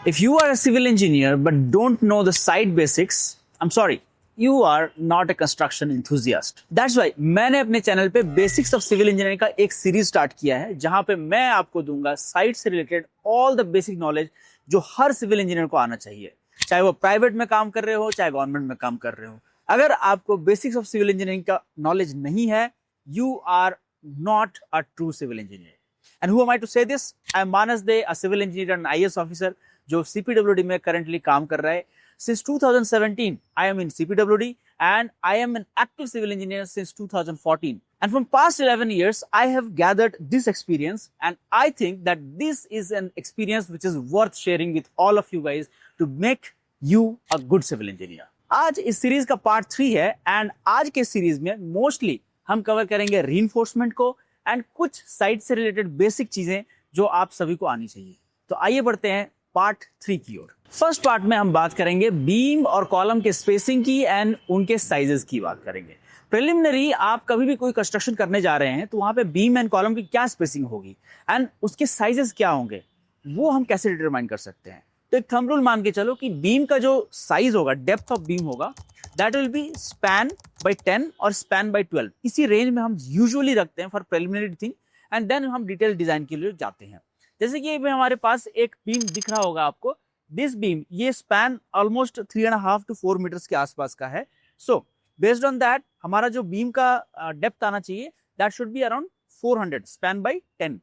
If you are a civil engineer but don't know the site basics, I'm sorry, you are not a construction enthusiast. That's why मैंने अपने channel पे basics of civil engineering का एक series start किया है जहां पे मैं आपको दूंगा साइट से related all the basic knowledge जो हर सिविल इंजीनियर को आना चाहिए, चाहे वो प्राइवेट में काम कर रहे हो चाहे गवर्नमेंट में काम कर रहे हो। अगर आपको बेसिक्स ऑफ सिविल इंजीनियरिंग का नॉलेज नहीं है, you are not a true civil engineer. And who am I to say this? I am Manas Dey, a civil engineer and IAS officer जो CPWD में करंटली काम कर रहा है। Since 2017, I am in CPWD and I am an active civil engineer since 2014. And from past 11 years, I have gathered this experience and I think that this is an experience which is worth sharing with all of you guys to make you a good civil engineer. आज इस series का part 3 है and आज के series में mostly हम cover करेंगे reinforcement को एंड कुछ साइट से रिलेटेड बेसिक चीजें जो आप सभी को आनी चाहिए। तो आइए बढ़ते हैं पार्ट 3 की ओर। फर्स्ट पार्ट में हम बात करेंगे बीम और कॉलम के स्पेसिंग की एंड उनके साइजेस की बात करेंगे। प्रिलिमिनरी आप कभी भी कोई कंस्ट्रक्शन करने जा रहे हैं तो वहां पे बीम एंड कॉलम की क्या स्पेसिंग होगी एंड उसके साइजेस क्या होंगे वो हम कैसे डिटरमाइन कर सकते हैं। तो एक थंब रूल मान के चलो कि बीम का जो साइज होगा, डेप्थ ऑफ बीम होगा, that will be span by 10 और स्पैन बाई 12। इसी रेंज में हम यूजुअली रखते हैं for preliminary thing and then हम डिटेल डिजाइन के लिए जाते हैं। जैसे कि हमारे पास एक बीम दिख रहा होगा आपको, दिस बीम, ये स्पैन ऑलमोस्ट 3.5 to 4 मीटर्स के आसपास का है। सो बेस्ड ऑन दैट हमारा जो बीम का डेप्थ आना चाहिए that should be around 400 span by 10,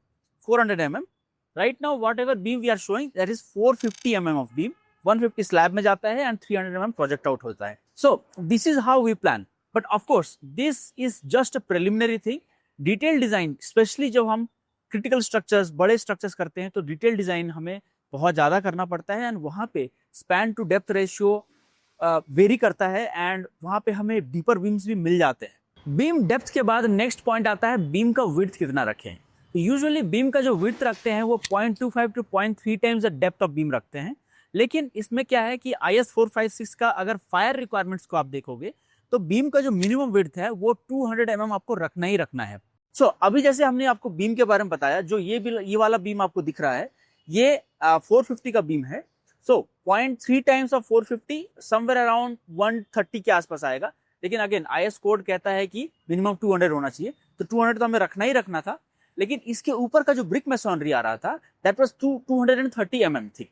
400 mm। Right now whatever beam we are showing that is 450 mm of beam, 150 slab में जाता है एंड 300 mm प्रोजेक्ट आउट होता है। So this is how we plan, but of course this is just a preliminary thing. Detail design specially जब हम critical structures, बड़े structures करते हैं तो डिटेल डिजाइन हमें बहुत ज्यादा करना पड़ता है एंड वहां पे span to depth ratio vary करता है एंड वहां पे हमें डीपर बीम्स भी मिल जाते हैं। बीम डेप्थ के बाद नेक्स्ट पॉइंट आता है बीम का विड्थ कितना रखें। तो यूजुअली बीम का जो विड्थ रखते हैं वो 0.25 to 0.3 times the depth of beam रखते हैं। लेकिन इसमें क्या है कि IS 456 का अगर फायर रिक्वायरमेंट्स को आप देखोगे तो बीम का जो मिनिमम विड्थ है वो 200 mm आपको रखना ही रखना है। सो अभी जैसे हमने आपको बीम के बारे में बताया, जो ये वाला बीम आपको दिख रहा है ये 450 का बीम है। सो 0.3 टाइम्स ऑफ 450 समवेयर अराउंड 130 के आसपास आएगा। लेकिन अगेन IS कोड कहता है कि मिनिमम 200 होना चाहिए, तो 200 तो हमें रखना ही रखना था। लेकिन इसके ऊपर का जो ब्रिक मैसोनरी आ रहा था that was 230 mm thick.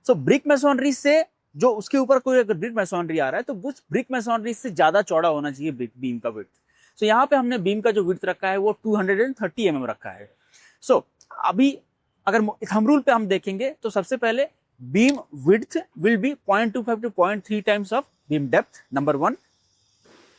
So brick masonry से जो उसके ऊपर कोई अगर ब्रिक मैसोनरी आ रहा है तो उस ब्रिक मैसोनरी से ज्यादा चौड़ा होना चाहिए बीम का विड्थ। सो यहाँ पे हमने बीम का जो विड्थ रखा है वो 230 mm रखा है। सो अभी अगर थंब रूल पे हम देखेंगे तो सबसे पहले beam width will be 0.25 to 0.3 times of beam depth, number 1।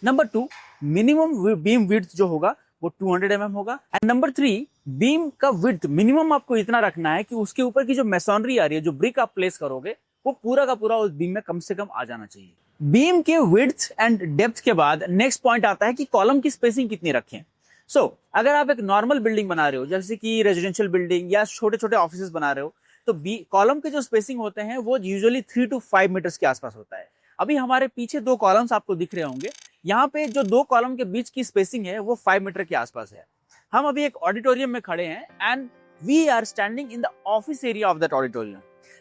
Number 2, minimum beam width जो होगा वो 200 mm होगा। एंड नंबर 3, बीम का विड्थ मिनिमम आपको इतना रखना है कि उसके ऊपर की जो मैसोनरी आ रही है, जो ब्रिक आप प्लेस करोगे, वो पूरा का पूरा उस बीम में कम से कम आ जाना चाहिए। बीम के विड्थ एंड डेप्थ के बाद नेक्स्ट पॉइंट आता है कि कॉलम की स्पेसिंग कितनी रखें। सो अगर आप एक नॉर्मल बिल्डिंग बना रहे हो जैसे कि रेजिडेंशियल बिल्डिंग या छोटे छोटे ऑफिसेस बना रहे हो तो कॉलम के जो स्पेसिंग होते हैं वो यूजुअली 3 to 5 मीटर्स के आसपास होता है। अभी हमारे पीछे 2 कॉलम्स आपको दिख रहे होंगे, यहाँ पे जो 2 कॉलम के बीच की स्पेसिंग है वो 5 मीटर के आसपास है। हम अभी एक ऑडिटोरियम में खड़े हैं and we are standing in the office area of that auditorium.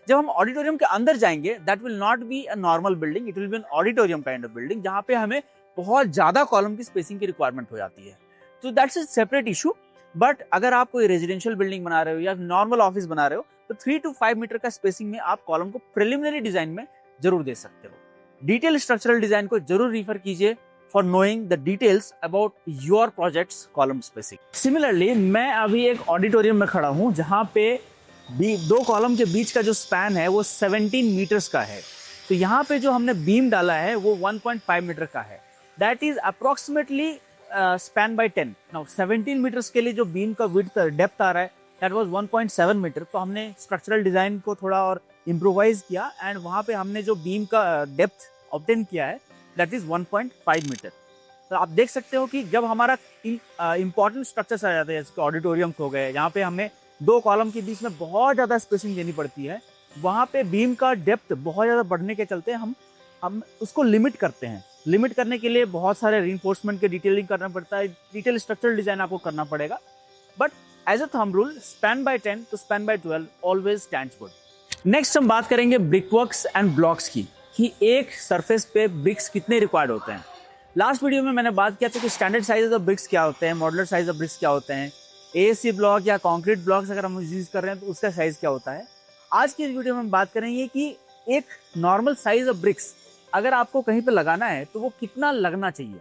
जब हम ऑडिटोरियम के अंदर जाएंगे that will not be a normal building, it will be an auditorium kind of building जहां पे हमें बहुत ज्यादा कॉलम की स्पेसिंग की रिक्वायरमेंट हो जाती है। तो that's a separate issue. But अगर आप कोई रेजिडेंशियल बिल्डिंग बना रहे हो या नॉर्मल ऑफिस बना रहे हो तो 3 to 5 मीटर का स्पेसिंग में आप कॉलम को प्रिलिमिनरी डिजाइन में जरूर दे सकते हो। डिटेल स्ट्रक्चरल डिजाइन को जरूर रिफर कीजिए for knowing the details about your projects column spacing. Similarly मैं अभी एक ऑडिटोरियम में खड़ा हूं जहां पे 2 कॉलम के बीच का जो स्पैन है वो 17 मीटर्स का है। तो यहाँ पे जो हमने बीम डाला है वो 1.5 मीटर का है, that is approximately span by 10। Now 17 metres के लिए जो बीम का विड्थ डेप्थ आ रहा है दैट वाज 1.7 मीटर। तो हमने स्ट्रक्चरल डिजाइन को थोड़ा और इम्प्रोवाइज किया एंड वहां पे हमने जो बीम का डेप्थ ऑब्टेन किया है दैट इज 1.5 मीटर। तो आप देख सकते हो कि जब हमारा इंपॉर्टेंट स्ट्रक्चर्स आ जाते हैं जैसे ऑडिटोरियम्स हो गए, यहाँ पे हमें 2 कॉलम के बीच में बहुत ज्यादा स्पेसिंग देनी पड़ती है, वहां पे बीम का डेप्थ बहुत ज्यादा बढ़ने के चलते हम उसको लिमिट करते हैं। लिमिट करने के लिए बहुत सारे रीइंफोर्समेंट के डिटेलिंग करना पड़ता है, डिटेल स्ट्रक्चरल डिजाइन आपको करना पड़ेगा। But as a thumb rule, span by 10 to span by 12 always stands good. Next हम बात करेंगे ब्रिकवर्क्स एंड ब्लॉक्स की, कि एक सरफेस पे ब्रिक्स कितने रिक्वायर्ड होते हैं। लास्ट वीडियो में मैंने बात किया था कि स्टैंडर्ड साइज ऑफ ब्रिक्स क्या होते हैं, मॉडुलर साइज ऑफ ब्रिक्स क्या होते हैं, एएससी ब्लॉक या कंक्रीट ब्लॉक्स अगर हम यूज कर रहे हैं तो उसका साइज क्या होता है। आज की इस वीडियो में हम बात करेंगे कि एक नॉर्मल साइज ऑफ ब्रिक्स अगर आपको कहीं पे लगाना है तो वो कितना लगना चाहिए।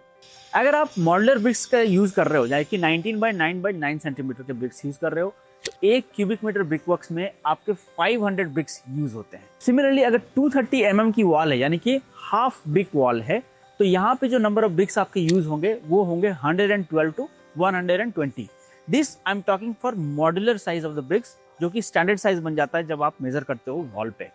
अगर आप मॉडुलर ब्रिक्स का यूज कर रहे हो, यानी कि 19 बाय 9 बाय 9 सेंटीमीटर के ब्रिक्स यूज कर रहे हो, तो 1 क्यूबिक मीटर ब्रिकवर्क्स में आपके 500 ब्रिक्स यूज होते हैं। सिमिलरली अगर 230 mm की वॉल है, यानी कि हाफ ब्रिक वॉल है, तो यहाँ पे जो नंबर ऑफ ब्रिक्स आपके यूज होंगे वो होंगे 112 to 120। This I am talking for modular size of the bricks, जो कि स्टैंडर्ड साइज बन जाता है जब आप मेजर करते हो वॉल पे।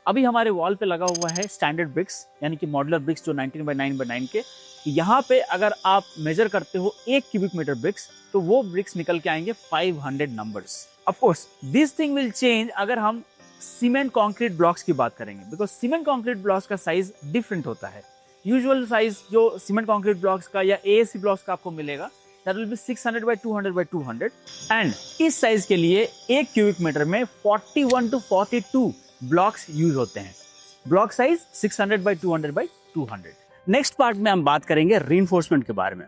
अभी हमारे वॉल पे लगा हुआ है स्टैंडर्ड ब्रिक्स, यानी कि मॉडुलर ब्रिक्स जो 19 बाय 9 बाय 9 के। यहाँ पे अगर आप मेजर करते हो 1 क्यूबिक मीटर ब्रिक्स, तो वो ब्रिक्स निकल के आएंगे 500 numbers. Of course this thing will change अगर हम सीमेंट कंक्रीट ब्लॉक्स की बात करेंगे, बिकॉज सीमेंट कंक्रीट ब्लॉक्स का साइज डिफरेंट होता है। यूजुअल साइज जो सीमेंट कंक्रीट ब्लॉक्स का या एएससी ब्लॉक्स का आपको मिलेगा that will be 600 by 200 by 200, and इस साइज के लिए 1 क्यूबिक मीटर में 41 to 42 ब्लॉक्स यूज होते हैं। Block size 600 by 200 by 200। Next part में हम बात करेंगे रीइंफोर्समेंट के बारे में,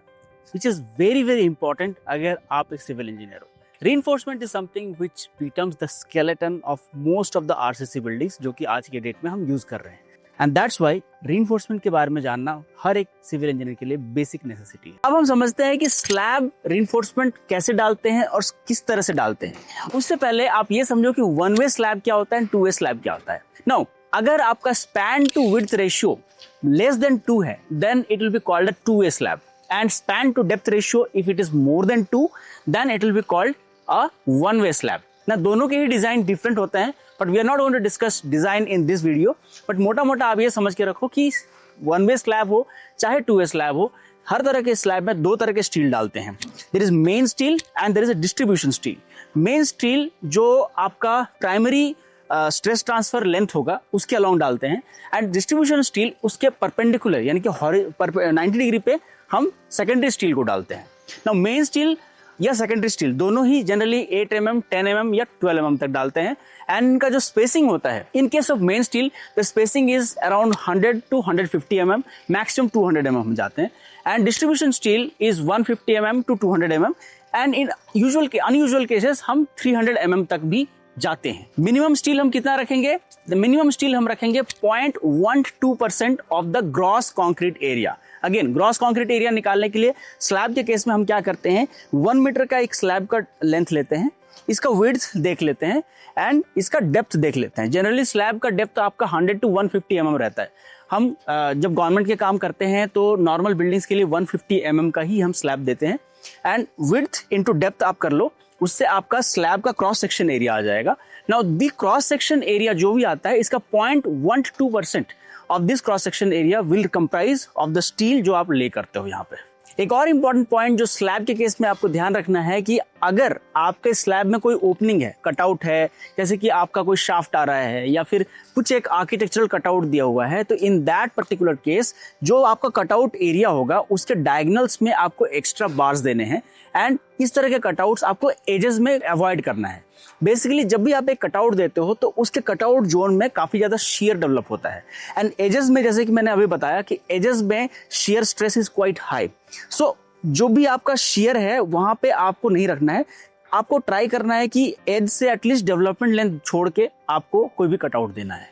which is very very important अगर आप एक सिविल इंजीनियर हो। Reinforcement is something which becomes the skeleton of most of the RCC buildings, जो कि आज के डेट में हम यूज कर रहे हैं। एंड दैट्स वाई रीइंफोर्समेंट के बारे में जानना हर एक सिविल इंजीनियर के लिए बेसिक नेसेसिटी है। अब हम समझते हैं कि स्लैब रीइंफोर्समेंट कैसे डालते हैं और किस तरह से डालते हैं। उससे पहले आप ये समझो कि 1 वे स्लैब क्या होता है एंड 2 वे स्लैब क्या होता है। नाउ अगर आपका span to width ratio less than 2 है, then it will be called a 2 way slab, and span to depth ratio if it is more than 2, then it will be called a 1 way slab. ना दोनों के ही design different होते हैं, but we are not going to discuss design in this video. But मोटा मोटा आप ये समझ के रखो कि 1 वे स्लैब हो चाहे 2 वे स्लैब हो, हर तरह के स्लैब में 2 तरह के स्टील डालते हैं। There is main steel and there is a distribution steel. Main steel जो आपका प्राइमरी स्ट्रेस ट्रांसफर लेंथ होगा उसके अलाउंग डालते हैं, एंड डिस्ट्रीब्यूशन स्टील उसके परपेंडिकुलर यानी कि 90 डिग्री पे हम सेकेंडरी स्टील को डालते हैं। नाउ मेन स्टील या सेकेंडरी स्टील दोनों ही जनरली 8 mm, 10 mm या 12 mm तक डालते हैं, एंड इनका जो स्पेसिंग होता है, in case of main steel the spacing is around 100 to 150 mm, maximum 200 mm हम जाते हैं, and distribution steel is 150 mm to 200 mm, and in unusual cases हम 300 mm तक भी जाते हैं। मिनिमम स्टील हम कितना रखेंगे? द मिनिमम स्टील हम रखेंगे 0.12% of the gross concrete area. Again gross concrete area निकालने के लिए स्लैब के केस में हम क्या करते हैं, 1 मीटर का एक स्लैब का लेंथ लेते हैं, इसका विड्थ देख लेते हैं एंड इसका डेप्थ देख लेते हैं। जनरली स्लैब का डेप्थ आपका 100 to 150 mm रहता है। हम जब गवर्नमेंट के काम करते हैं तो नॉर्मल बिल्डिंग्स के लिए 150 mm का ही हम स्लैब देते हैं, एंड विड्थ इनटू डेप्थ आप कर लो, उससे आपका स्लैब का क्रॉस सेक्शन एरिया आ जाएगा। Now the cross section area जो भी आता है, इसका 0.12% of this cross section area will comprise of the steel जो आप ले करते हो यहाँ पे। एक और इंपॉर्टेंट पॉइंट जो स्लैब के केस में आपको ध्यान रखना है कि अगर आपके स्लैब में कोई ओपनिंग है, कटआउट है, जैसे कि आपका कोई शाफ्ट आ रहा है या फिर कुछ एक आर्किटेक्चरल कटआउट दिया हुआ है, तो इन दैट पर्टिकुलर केस जो आपका कटआउट एरिया होगा उसके डायगोनल्स में आपको एक्स्ट्रा बार्स देने हैं, एंड इस तरह के कटआउट्स आपको एजेस में अवॉइड करना है। बेसिकली जब भी आप एक कटआउट देते हो तो उसके कटआउट जोन में काफी ज्यादा शियर डेवलप होता है, एंड एजेस में जैसे कि मैंने अभी बताया कि एजेस में shear stress is quite high. So जो भी आपका शियर है वहां पे आपको नहीं रखना है, आपको ट्राई करना है कि एज से एटलीस्ट डेवलपमेंट लेंथ छोड़ के आपको कोई भी कटआउट देना है।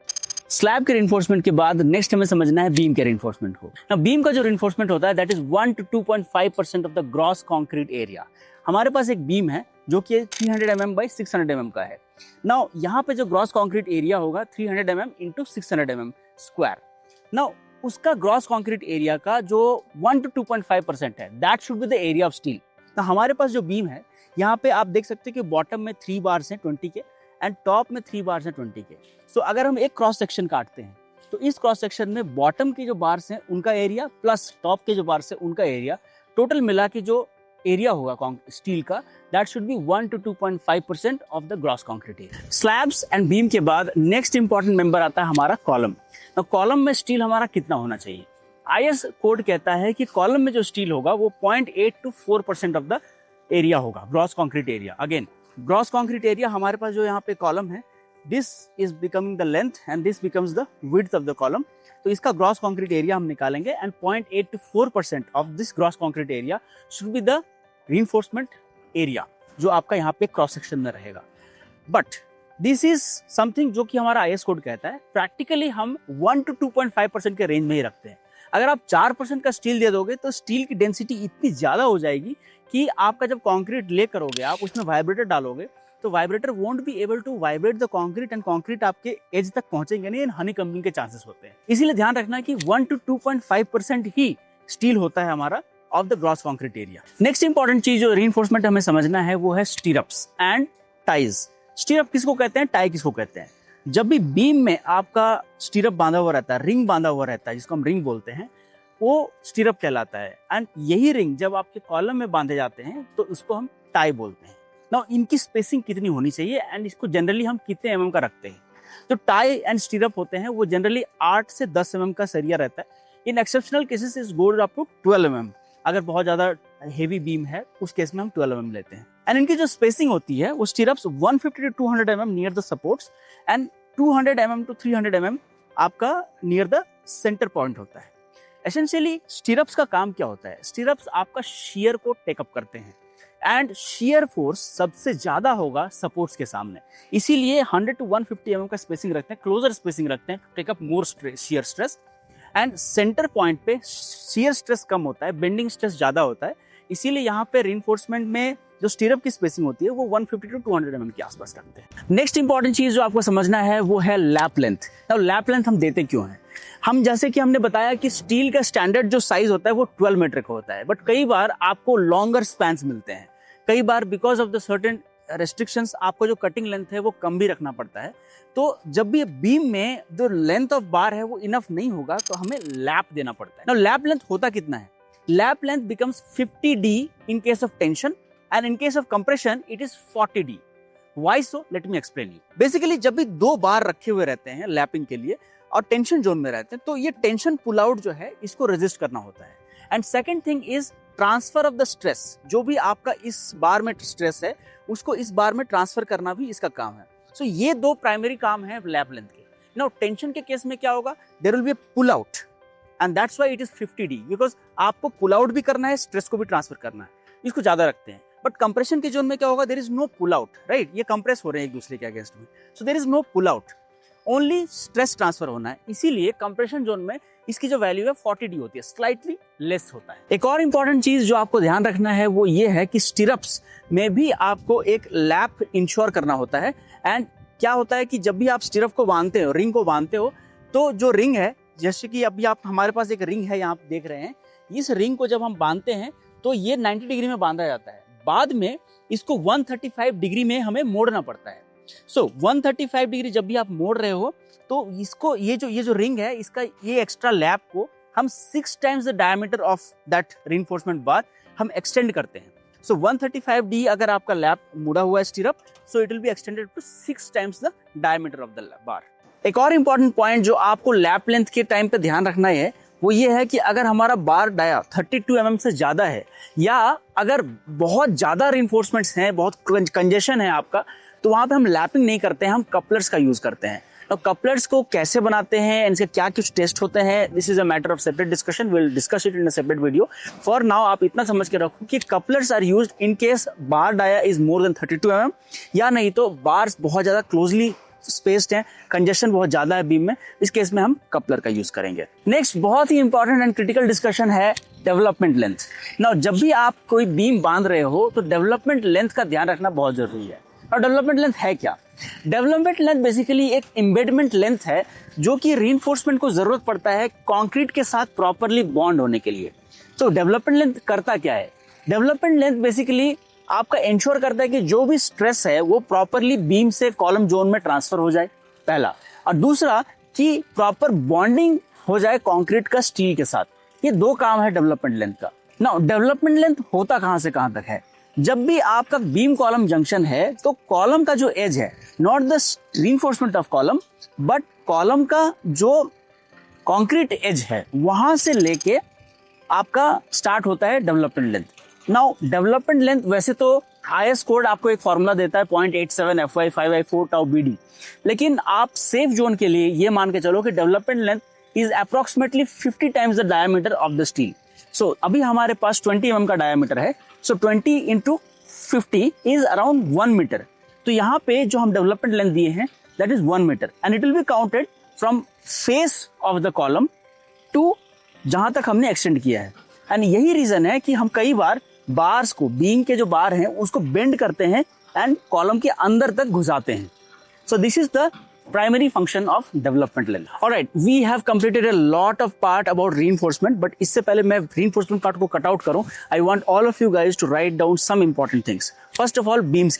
स्लैब के रिइंफोर्समेंट के बाद नेक्स्ट हमें समझना है बीम के रिइंफोर्समेंट को। ना बीम का जो रिइंफोर्समेंट होता है that is 1 to 2.5% of the gross concrete area. हमारे पास एक बीम है जो कि 300 mm by 600 mm का है। नाउ यहाँ पे जो ग्रॉस कंक्रीट एरिया होगा 300 mm into 600 mm square. Now उसका ग्रॉस कंक्रीट एरिया का जो 1 to 2.5% है, that should be the area of steel. तो हमारे पास जो बीम है यहाँ पे आप देख सकते हैं कि बॉटम में 3 बार्स हैं 20 के, एंड टॉप में 3 बार्स हैं 20 के। सो अगर हम एक क्रॉस सेक्शन काटते हैं तो इस क्रॉस सेक्शन में बॉटम के जो बार्स हैं उनका एरिया प्लस टॉप के जो बार्स हैं उनका एरिया, टोटल मिला के जो एरिया होगा स्टील का, that should B 1 to 2.5% of the gross concrete area. Slabs and beam के बाद नेक्स्ट इंपॉर्टेंट मेंबर आता है हमारा कॉलम। कॉलम में स्टील हमारा कितना होना चाहिए? आईएस कोड कहता है कि कॉलम में जो स्टील होगा वो 0.8 to 4% ऑफ द एरिया होगा, gross concrete area. Again gross concrete area हमारे पास जो यहाँ पे कॉलम है this is becoming the length and this becomes the width of the column. तो इसका ग्रॉस कंक्रीट एरिया हम निकालेंगे and 0.8 to 4% of this gross concrete area should be the reinforcement area जो आपका यहाँ पे क्रॉस सेक्शन में रहेगा। बट दिस इज समथिंग जो कि हमारा IS कोड कहता है, प्रैक्टिकली हम 1 to 2.5% के रेंज में ही रखते हैं। अगर आप 4% का स्टील दे दोगे तो स्टील की डेंसिटी इतनी ज्यादा हो जाएगी कि आपका जब कंक्रीट ले करोगे, आप उसमें वाइब्रेटर डालोगे तो vibrator won't be able to vibrate the concrete and concrete आपके एज तक पहुंचेंगे नहीं, हनी कम्बिंग के चांसेस होते हैं। इसीलिए ध्यान रखना कि 1 to 2.5% ही स्टील होता है हमारा of the gross concrete area. Next important चीज जो रीइंफोर्समेंट हमें समझना है वो है स्टीरअप्स एंड टाइज। स्टीरअप किसको कहते हैं, टाई किसको कहते हैं? जब भी बीम में आपका स्टीरअप बांधा हुआ रहता है, रिंग बांधा हुआ रहता है, जिसको हम रिंग बोलते हैं, वो स्टीरअप कहलाता है। एंड यही रिंग जब आपके कॉलम में बांधे जाते हैं तो उसको हम टाई बोलते हैं। नाउ इनकी स्पेसिंग कितनी होनी चाहिए एंड इसको जनरली हम कितने mm का रखते हैं? जो टाई एंड स्टीरअप होते हैं वो जनरली 8 से 10 mm का सरिया रहता है। In exceptional cases is goes up to 12 mm। अगर बहुत ज्यादा हेवी बीम है उस केस में हम 12 mm लेते हैं। एंड इनकी जो स्पेसिंग होती है वो स्टीरअप्स 150 to 200 mm near the supports and 200 mm to 300 mm आपका नियर द सेंटर पॉइंट होता है। एसेंशियली स्टीरअप्स का काम क्या होता है? स्टीरअप्स आपका शियर को टेकअप करते हैं एंड शियर फोर्स सबसे ज्यादा होगा सपोर्ट्स के सामने, इसीलिए 100 to 150 mm का स्पेसिंग रखते हैं, क्लोजर स्पेसिंग रखते हैं, take up more shear stress. And centre point पे शियर स्ट्रेस कम होता है, बेंडिंग स्ट्रेस ज्यादा होता है, इसीलिए यहाँ पे रीइंफोर्समेंट में जो स्टीरअप की स्पेसिंग होती है वो 150 to 200 mm के आसपास रखते हैं। नेक्स्ट इंपॉर्टेंट चीज जो आपको समझना है वो है लैप लेंथ। अब लैप लेंथ हम देते क्यों हैं? हम जैसे कि हमने बताया कि स्टील का स्टैंडर्ड जो साइज होता है वो 12 मीटर का होता है, बट कई बार आपको लॉन्गर स्पैन्स मिलते हैं। कई बार because of the certain restrictions आपको जो कटिंग लेंथ है वो कम भी रखना पड़ता है। तो जब भी बीम में जो लेंथ ऑफ बार है वो इनफ नहीं होगा तो हमें लैप देना पड़ता है। नाउ लैप लेंथ होता कितना है? Lap length becomes 50D in case of tension and in case of compression it is 40D. Why so? Let me explain you. Basically जब भी दो बार रखे हुए रहते हैं लैपिंग के लिए और टेंशन जोन में रहते हैं तो ये टेंशन पुल आउट जो है इसको रेजिस्ट करना होता है। And second thing is transfer of the stress. जो भी आपका इस बार में स्ट्रेस है उसको इस बार में ट्रांसफर करना भी इसका काम है। सो ये दो प्राइमरी काम है लैप लेंथ के। नाउ टेंशन के केस में क्या होगा? There will be a pull out and that's why it is 50D, because आपको पुल आउट भी करना है, स्ट्रेस को भी ट्रांसफर करना है, इसको ज्यादा रखते हैं। बट कंप्रेशन के जोन में क्या होगा? There is no pull out, right? ये कंप्रेस हो रहे हैं एक दूसरे के अगेंस्ट में, so there is no pull out, only stress transfer होना है। इसीलिए कंप्रेशन जोन में इसकी जो वैल्यू है 40D होती है, स्लाइटली लेस होता है। एक और इंपॉर्टेंट चीज जो आपको ध्यान रखना है वो ये है कि स्टीरअप्स में भी आपको एक लैप इंश्योर करना होता है। एंड क्या होता है कि जब भी आप स्टीरअप को बांधते हो, रिंग को बांधते हो, तो जो रिंग है, जैसे कि अभी आप हमारे पास एक रिंग है यहाँ आप देख रहे हैं, इस रिंग को जब हम बांधते हैं तो ये 90 डिग्री में बांधा जाता है, बाद में इसको 135 डिग्री में हमें मोड़ना पड़ता है। सो 135 डिग्री जब भी आप मोड़ रहे हो तो इसको ये जो रिंग है इसका ये एक्स्ट्रा लैप को हम 6 times the diameter of that reinforcement bar हम एक्सटेंड करते हैं। सो 135D अगर आपका लैप मुड़ा हुआ है stirrup, so it will be extended to 6 times the diameter of the bar. एक और इंपॉर्टेंट पॉइंट जो आपको लैप लेंथ के टाइम पे ध्यान रखना है वो ये है कि अगर हमारा बार डाया 32 mm से ज्यादा है या अगर बहुत ज्यादा रीइंफोर्समेंट्स हैं, बहुत कंजेशन है आपका, तो वहां पे हम लैपिंग नहीं करते हैं, हम कपलर्स का यूज करते हैं। तो कपलर्स को कैसे बनाते हैं, इनसे क्या कुछ टेस्ट होते हैं, this is a matter of separate discussion, will discuss it in a separate video. For now आप इतना समझ के रखो कि couplers are used in case bar dia is more than 32 mm, या नहीं तो बार्स बहुत ज्यादा क्लोजली स्पेस्ड है, कंजेशन बहुत ज्यादा है बीम में, इस केस में हम कपलर का यूज करेंगे। नेक्स्ट बहुत ही इंपॉर्टेंट एंड क्रिटिकल डिस्कशन है डेवलपमेंट लेंथ। नाउ जब भी आप कोई बीम बांध रहे हो तो डेवलपमेंट लेंथ का ध्यान रखना बहुत जरूरी है। और डेवलपमेंट लेंथ है क्या? डेवलपमेंट लेंथ बेसिकली एक एम्बेडमेंट लेंथ है जो कि रीइंफोर्समेंट को जरूरत पड़ता है कंक्रीट के साथ प्रॉपरली बॉन्ड होने के लिए। तो डेवलपमेंट लेंथ करता क्या है? डेवलपमेंट लेंथ बेसिकली आपका इंश्योर करता है कि जो भी स्ट्रेस है वो प्रॉपरली बीम से कॉलम जोन में ट्रांसफर हो जाए, पहला। और दूसरा कि प्रॉपर बॉन्डिंग हो जाए कंक्रीट का स्टील के साथ। ये दो काम है डेवलपमेंट लेंथ का। नाउ डेवलपमेंट लेंथ होता कहां से कहां तक है? जब भी आपका बीम कॉलम जंक्शन है तो कॉलम का जो एज है, not the reinforcement of column but column का जो कंक्रीट एज है, वहां से लेके आपका स्टार्ट होता है development length. Now development length वैसे तो IS कोड आपको एक फॉर्मूला देता है 0.87 FY 5I4 टाउ BD, लेकिन आप सेफ जोन के लिए ये मान के चलो कि development length is approximately 50 times the diameter of the steel. So अभी हमारे पास 20 mm का डायमीटर है, so 20 into 50 is around 1 metre. तो यहाँ पे जो हम डेवलपमेंट लेंथ दिए हैं that is 1 metre and it will be counted from face of the column to जहां तक हमने एक्सटेंड किया है। एंड यही रीजन है कि हम कई बार बार्स को, बीम के जो बार हैं उसको बेंड करते हैं एंड कॉलम के अंदर तक घुसाते हैं। सो this is the primary function of development length. Alright, we have completed a lot of part about reinforcement, but इससे पहले मैं reinforcement part को cut out करूं, I want all of you guys to write down some important things. First of all, beams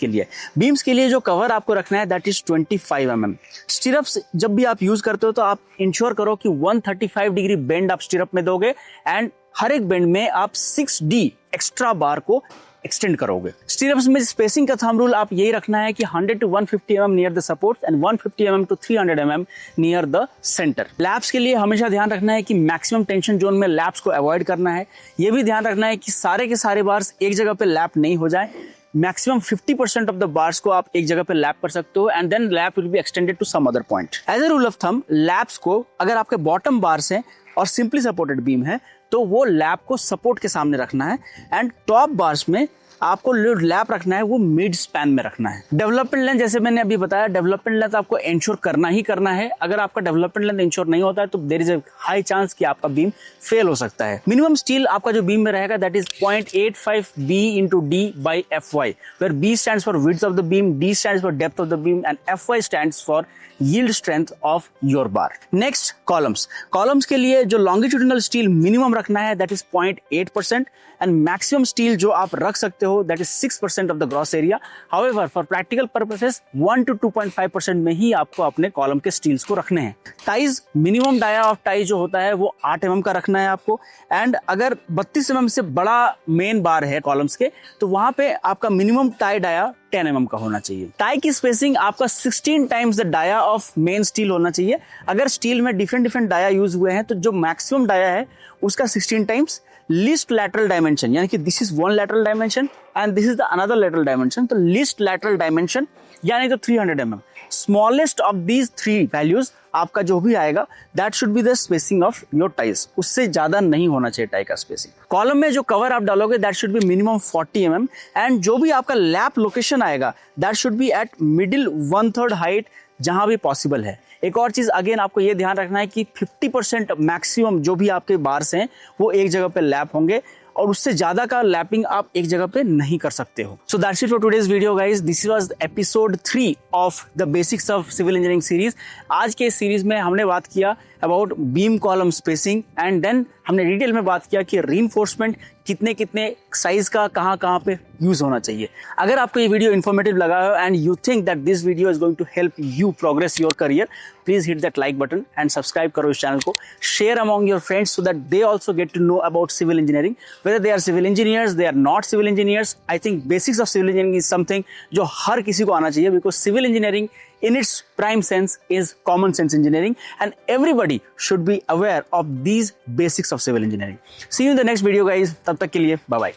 के लिए जो cover आपको रखना है that is 25 mm. Stirrups जब भी आप use करते हो तो आप ensure करो कि 135 डिग्री bend आप stirrup में दोगे and हर एक बेंड में आप 6D एक्स्ट्रा बार को एक्सटेंड करोगे। स्टीरअप्स में स्पेसिंग का थंब रूल आप यही रखना है कि 100 to 150 mm near the support and 150 mm to 300 mm near the centre. Lapse के लिए हमेशा ध्यान रखना है कि मैक्सिमम टेंशन जोन में लैप्स को अवॉइड करना है। ये भी ध्यान रखना है कि सारे के सारे बार्स एक जगह पे लैप नहीं हो जाए। मैक्सिमम 50% ऑफ द बार्स को आप एक जगह पे लैप कर सकते हो and then lap will be extended to some other point. As a rule of thumb, laps को अगर आपके बॉटम बार्स हैं और सिंपली सपोर्टेड बीम है तो वो लैप को सपोर्ट के सामने रखना है एंड टॉप बार्स में आपको लैप रखना है वो मिड स्पैन में रखना है। डेवलपमेंट लेंथ जैसे मैंने अभी बताया, डेवलपमेंट लेंथ आपको इंश्योर करना ही करना है। अगर आपका डेवलपमेंट लेंथ इंश्योर नहीं होता है तो there is a high chance कि आपका बीम फेल हो सकता है। मिनिमम स्टील आपका जो बीम में रहेगा that is 0.85 B into D by FY, where B stands for width of the beam, D stands for depth of the beam and FY stands for yield strength of your bar. Next, columns के लिए जो longitudinal steel minimum रखना है that is 0.8% and maximum steel जो आप रख सकते हो that is 6% of the gross area. However, for practical purposes 1 to 2.5% में ही आपको अपने कॉलम के स्टील्स को रखने हैं। Ties, minimum dia of ties जो होता है वो 8 mm का रखना है आपको एंड अगर 32 mm से बड़ा मेन बार है कॉलम्स के तो वहां पे आपका मिनिमम टाई डाया 10 mm का होना चाहिए। टाई की स्पेसिंग आपका 16 times the dia of main steel होना चाहिए। अगर स्टील में डिफरेंट डाया यूज हुए हैं तो जो मैक्सिमम डाया है उसका 16 टाइम्स लीस्ट लैटरल डायमेंशन, यानी कि this is one lateral dimension and this is the another lateral dimension, तो लीस्ट लैटरल डायमेंशन यानी तो 300 mm। Smallest of these 3 values आपका जो भी आएगा that should be the spacing of your ties, उससे ज्यादा नहीं होना चाहिए टाई का स्पेसिंग। कॉलम में जो कवर आप डालोगे that should B minimum 40 mm and जो भी आपका लैप लोकेशन आएगा that should B eight middle 1/3 height जहां भी पॉसिबल है। एक और चीज अगेन आपको ये ध्यान रखना है कि 50% मैक्सिमम जो भी आपके बार्स हैं वो एक जगह पे लैप होंगे और उससे ज्यादा का लैपिंग आप एक जगह पे नहीं कर सकते हो। So that's it for today's video guys, this was episode 3 of the basics of civil engineering series. आज के सीरीज में हमने बात किया about beam column spacing and then हमने डिटेल में बात किया कि रीइंफोर्समेंट कितने साइज का कहाँ पे यूज होना चाहिए। अगर आपको ये वीडियो इन्फॉर्मेटिव लगा हो and you think that this video is going to help you progress your career, please hit that like button and subscribe करो इस चैनल को, share among your friends so that they also get to know about civil engineering, whether they are civil engineers, they are not civil engineers. I think basics of civil engineering is something जो हर किसी को आना चाहिए because civil engineering in its prime sense is common sense engineering and everybody should be aware of these basics of civil engineering. See you in the next video guys. तब तक के लिए bye bye.